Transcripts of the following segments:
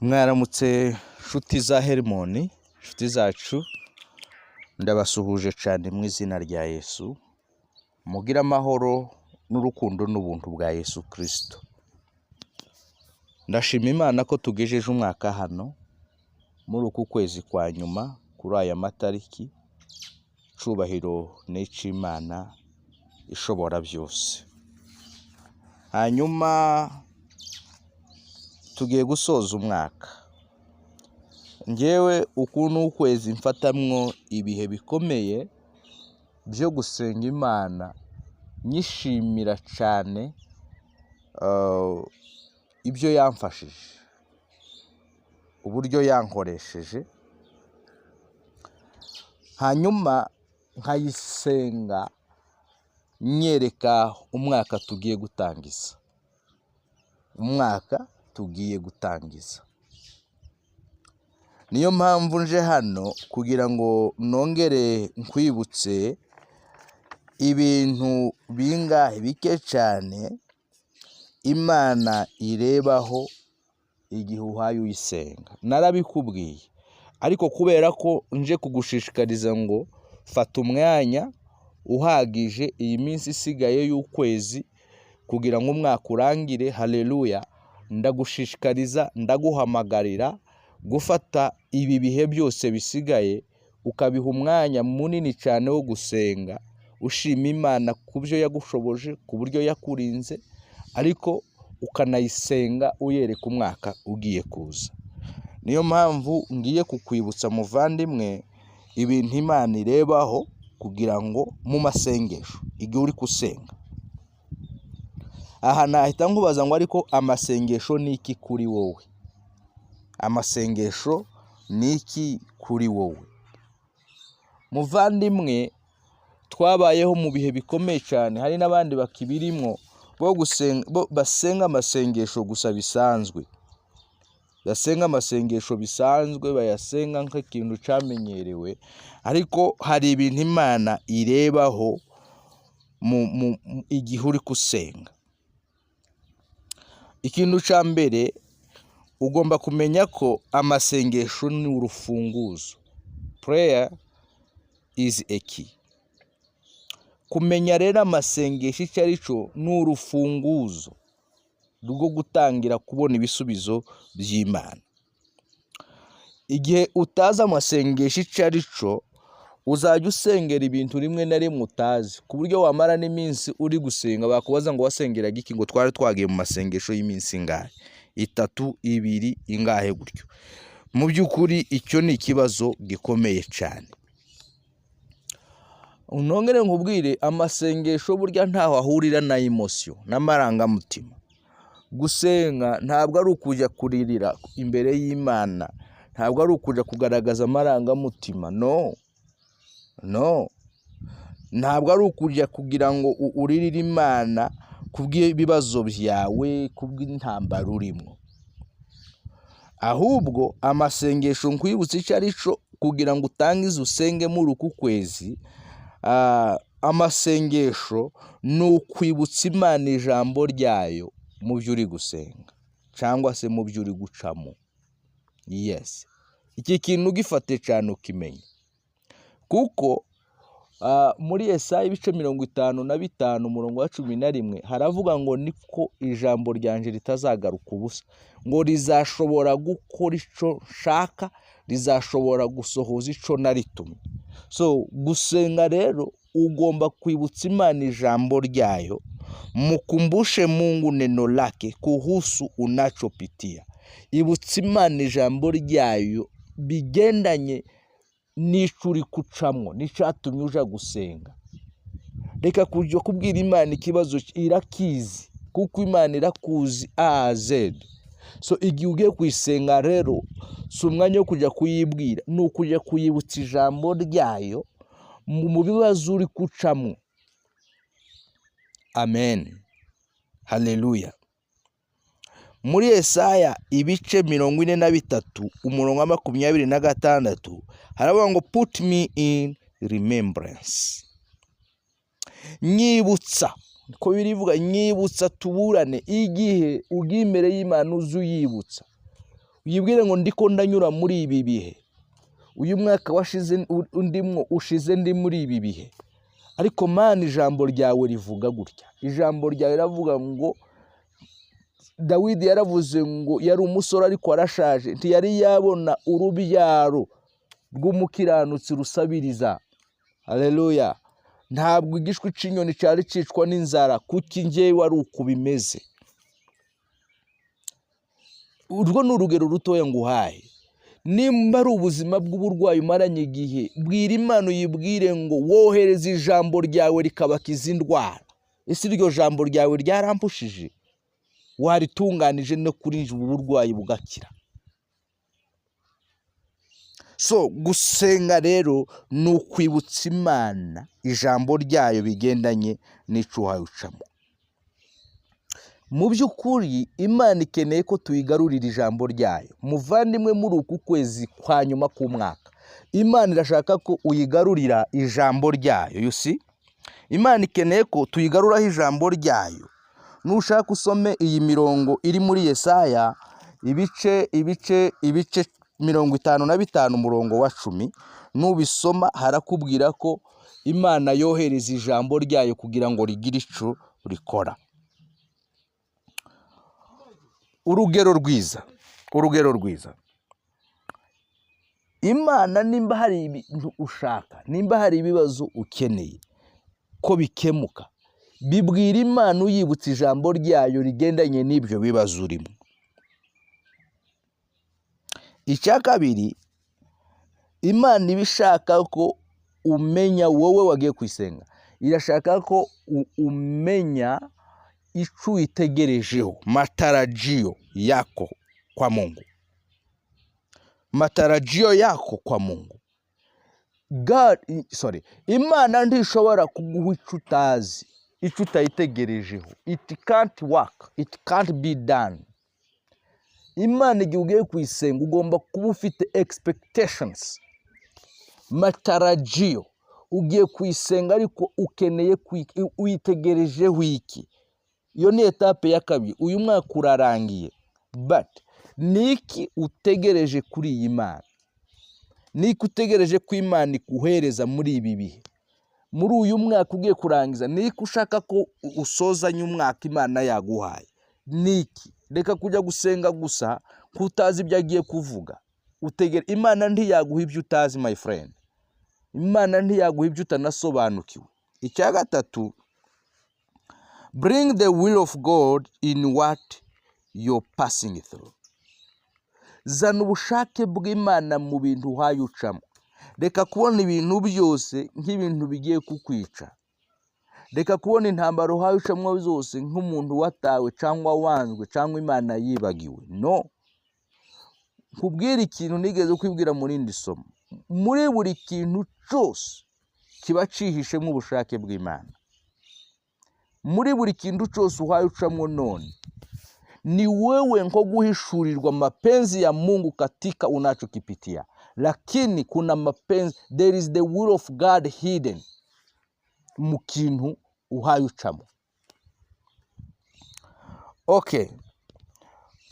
Mwaramutse nshuti za Hermoni, nshuti zacu, ndabasuhuje cyane mu izina rya Yesu. Mugire amahoro n'urukundo n'ubuntu bwa Yesu Kristo. Ndashima Imana ko tugejeje umwaka hano muri uku kwezi kwa nyuma kuri aya matariki. Icubahiro n'ic'Imana ishobora byose. Hanyuma tugiye gusoza umwaka. Njyewe uku ni ukwezi mfatamwo ibihe bikomeye byo gusenga Imana, nyishimira cyane ibyo yamfashije, uburyo yankoresheje, hanyuma nkayisenga nyereka umwaka tugiye gutangiza. Niyo mpamvu nje hano kugira ngo nongere nkwibutse ibintu bingahe bike cyane Imana irebaho igihe uhaye uyisenga. Narabikubwiye, ariko kubera ko nje kugushishikariza ngo fata umwanya uhagije iyi minsi isigaye y'ukwezi kugira ngo umwaka urangire. Haleluya! Ndagushishikariza, ndaguhamagarira gufata ibi bihe byose bisigaye ukabiha umwanya munini cyane wo gusenga, ushima Imana ku byo yagushoboje, ku buryo yakurinze, ariko ukanayisenga uyereka umwaka ugiye kuza. Niyo mpamvu ngiye kukwibutsa muvandimwe ibintu Imana irebaho kugira ngo mu masengesho igihe uri gusenga. Aha nahita nkubaza ngo ariko amasengesho ni iki kuri wowe? Amasengesho ni iki kuri wowe? Muvandimwe, twabayeho mu bihe bikomeye cyane, hari n'abandi bakibirimo basenga amasengesho gusa bisanzwe. Basenga amasengesho bisanzwe, bayasenga nk'ikintu cyamenyerewe, ariko hari ibintu Imana irebaho igihe uri gusenga. Ikintu cya mbere ugomba kumenya ko amasengesho ni urufunguzo. Prayer is a key. Kumenya rero amasengesho icyo ari cyo ni urufunguzo rwo gutangira kubona ibisubizo by'Imana. Igihe utazi amasengesho icyo ari cyo, uzajya usengera ibintu rimwe na rimwe utazi, ku buryo wamara n'iminsi uri gusenga bakubaza ngo wasengeraga iki, ngo twari twagiye mu masengesho y'iminsi ingahe, 3, 2, ingahe gutyo. Mu by'ukuri icyo ni ikibazo gikomeye cyane. Unongere nkubwire, amasengesho burya ntaho ahurira na emotion, n'amarangamutima. Gusenga ntabwo ari ukujya kuririra imbere y'Imana, ntabwo ari ukujya kugaragaza amarangamutima. No, ntabwo ari ukujya kugira ngo uririre Imana kubw'ibibazo byawe, kubw'intambara urimo. Ahubwo amasengesho nkwibutsa icyo ari cyo kugira ngo utangize usenge muri uku kwezi. Amasengesho ni ukwibutsa Imana ijambo ryayo mu byo uri gusenga cyangwa se mu byo uri gucamo. Yes, iki kintu gifate cyane ukimenye, kuko muri Yesaya ibice 55 umurongo wa 11 haravuga ngo niko ijambo ryanje ritazagaruka ubusa, ngo rizashobora gukora icyo nshaka, rizashobora gusohoza icyo naritumye. So gusenga rero ugomba kwibutsa Imana ijambo ryayo. Mkumbushe Mungu neno lake kuhusu unachopitia. Ibutsa Imana ijambo ryayo bigendanye n'icyo uri gucamo, n'icyatumye uja gusenga. Reka kujya kubwira Imana ikibazo, irakizi, kuko Imana irakuzi A a Z. So igihe ugiye kuyisenga rero, si umwanya wo kujya kuyibwira, ni ukujya kuyibutsa ijambo ryayo mu bibazo uri gucamo. Amen. Haleluya. Muri Yesaya ibice 43 umurongo wa 26 haravuga ngo put me in remembrance. Nyibutsa, ko birivuga nyibutsa tuburane. Igihe ugiye imbere y'Imana uzuyibutsa, uyibwire ngo ndiko ndanyura muri ibi bihe, uyu mwaka washize undimwo ushize ndi muri ibi bihe, ariko Mana ijambo ryawe rivuga gutya. Ijambo ryawe riravuga ngo Dawidi yaravuze ngo yari umusore ariko arashaje, ntiyari yabona urubyaro rw'umukiranutsi rusabiriza. Haleluya. Ntabwo igishwi c'inyoni cyari cicwa n'inzara, kuki njyewe ari uko bimeze. Urwo ni urugero rutoya nguhaye. Nimba ari ubuzima bw'uburwayi umaranye igihe, bwira Imana uyibwire ngo wohereze ijambo ryawe rikabakiza indwara. Ese iryo jambo ryawe ryarampushije? Waritunganije no kuri ubu burwayi bugakira. So gusenga rero ni ukwibutsa Imana ijambo ryayo bigendanye n'ico ucamo. Mu by'ukuri Imana ikeneye ko tuyigarurira ijambo ryayo. Muvandimwe, muri uku kwezi kwa nyuma k'umwaka, Imana irashaka ko uyigarurira ijambo ryayo. You see? Imana ikeneye ko tuyigaruraho ijambo ryayo. Nushaka usome iyi mirongo iri muri Yesaya ibice 55 umurongo wa 10, nubisoma harakubwira ko Imana yohereza ijambo ryayo kugira ngo rigire ico rikora. Urugero rwiza. Imana nimba hari ibintu ushaka, nimba hari ibibazo ukeneye ko bikemuka, bibwira Imana uyibutsa ijambo ryayo rigendanye n'ibyo bibazo urimo. Icya kabiri, Imana ibishaka ko umenya, wowe wagiye kwisenga, irashaka ko umenya ico uyitegerejeho, matarajio yako kwa Mungu. Matarajio yako kwa Mungu. Imana ntishobora kuguha ico utazi, ico utayitegerejeho. It can't work, it can't be done. Imana igihe ugiye kuyisenga ugomba kuba ufite expectations, matarajio. Ugiye kuyisenga ariko ukeneye uyitegerejeho iki. Iyo ni etape ya kabiri. Uyu mwaka urarangiye, but niki utegereje kuri iyi Mana? Niki utegereje ko Imana ikuhereza muri ibi bihe? Muri uyu mwaka ugiye kurangiza, niki ushaka ko usozanya umwaka Imana yaguhaye? Niki? Reka kujya gusenga gusa kutazi ibyo agiye kuvuga. Imana ntiyaguha ibyo utazi, my friend. Imana ntiyaguha ibyo utanasobanukiwe. Icya gatatu, bring the will of God in what you're passing through. Zana ubushake bw'Imana mu bintu uhaye ucamo. Reka kubona ibintu byose nk'ibintu bigiye kukwica. Reka kubona intambaro uhaye ucamo zose nk'umuntu watawe cyangwa wanzwe cyangwa Imana yibagiwe. No. Kubwira ikintu nigeze kwibwira muri rindi somo. Muri buri kintu cyose kiba cihishemo ubushake bw'Imana. Muri buri kintu cyose uhaye ucamo none, ni wewe nko guhishurirwa mapenzi ya Mungu katika unachokipitia. Lakini kuna mapenzi, there is the will of God hidden mu kintu uhaye ucamo. Okay.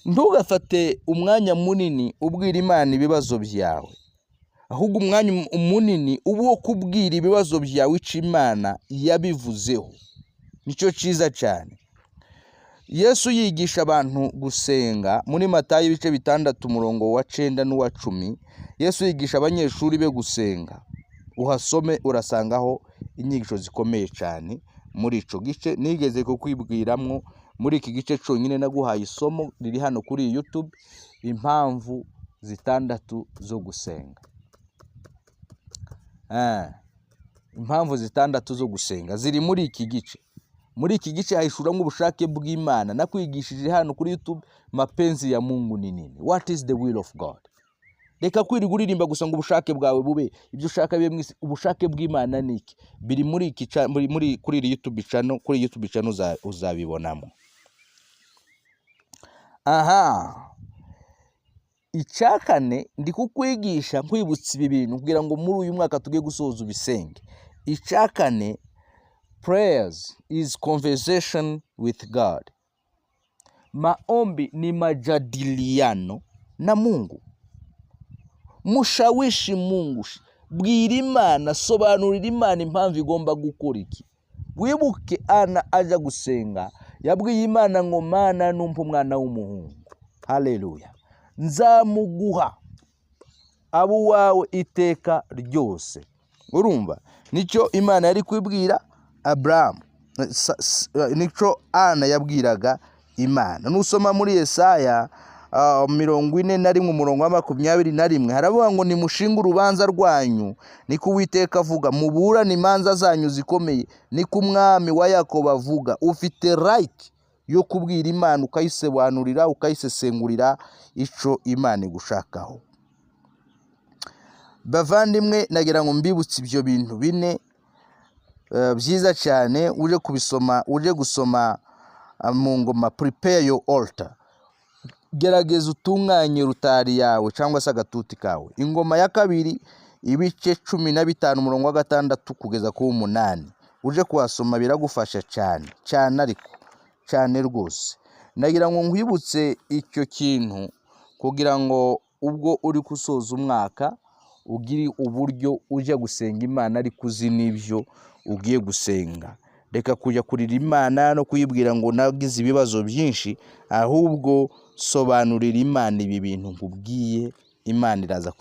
Ntugafate umwanya munini ubwira Imana ibibazo byawe. Ahubwo umwanya munini uwo kubwira ibibazo byawe ico Imana yabivuzeho. Nicyo cyiza cyane. Yesu yigisha abantu gusenga muri Matayo ibice 6 umurongo wa 9 n'uwa 10. Yesu yigisha abanyeshuri be gusenga. Uhasome urasangaho inyigisho zikomeye cyane muri ico gice. Nigeze kukwibwiramwo muri iki gice cyonyine naguhaye isomo riri hano kuri YouTube, impamvu 6 zo gusenga. Impamvu 6 zo gusenga ziri muri iki gice. Muri iki gice hahishuramo ubushake bw'Imana. Nakwigishije hano kuri YouTube mapenzi ya Mungu ni nini. What is the will of God? Reka kwirirwa uririmba gusa ngo ubushake bwawe bube ibyo ushaka bibe mwisi. Ubushake bw'Imana niki? Biri muri iki kuri YouTube channel, kuri YouTube channel uzabibonamo. Icyakane ndi kukwigisha nkwibutsa ibi bintu kugira ngo muri uyu mwaka tugiye gusoza ubisenge. Icyakane, prayers is conversation with God. Maombi ni majadiliano na Mungu. Mushawishi Mungu, bwira Imana, sobanurira Imana impamvu igomba gukora iki. Wibuke Ana aja gusenga, yabwiye Imana ngo Mana numpa umwana w'umuhungu, haleluya, nzamuguha abo wawe iteka ryose. Urumva nicyo Imana yari kwibwira Abrahamu, nicyo Ana yabwiraga Imana. Nusoma muri Yesaya 41:21 haravuga ngo nimushinga urubanza rwanyu, niko Uwiteka avuga, muburane imanza zanyu zikomeye, niko Umwami wa Yakobo avuga. Ufite right yo kubwira Imana, ukayisobanurira, ukayisesengurira ico Imana igushakaho. Bavandimwe, nagira ngo mbibutse ibyo bintu bine byiza cyane. Uje kubisoma, uje gusoma mu ngoma prepare your altar, gerageza utunganye rutari yawe cyangwa se agatuti kawe. Ingoma ya kabiri ibice 15:6 kugeza ku 8, uje kuhasoma biragufasha cyane ariko cyane rwose. Nagira ngo nkwibutse icyo kintu kugira ngo ubwo uri kusoza umwaka ugiri uburyo uje gusenga Imana ariko uzi n'ibyo ugiye gusenga. Reka kujya kurira Imana no kuyibwira ngo nagize ibibazo byinshi, ahubwo sobanurira Imana ibi bintu nkubwiye, Imana iraza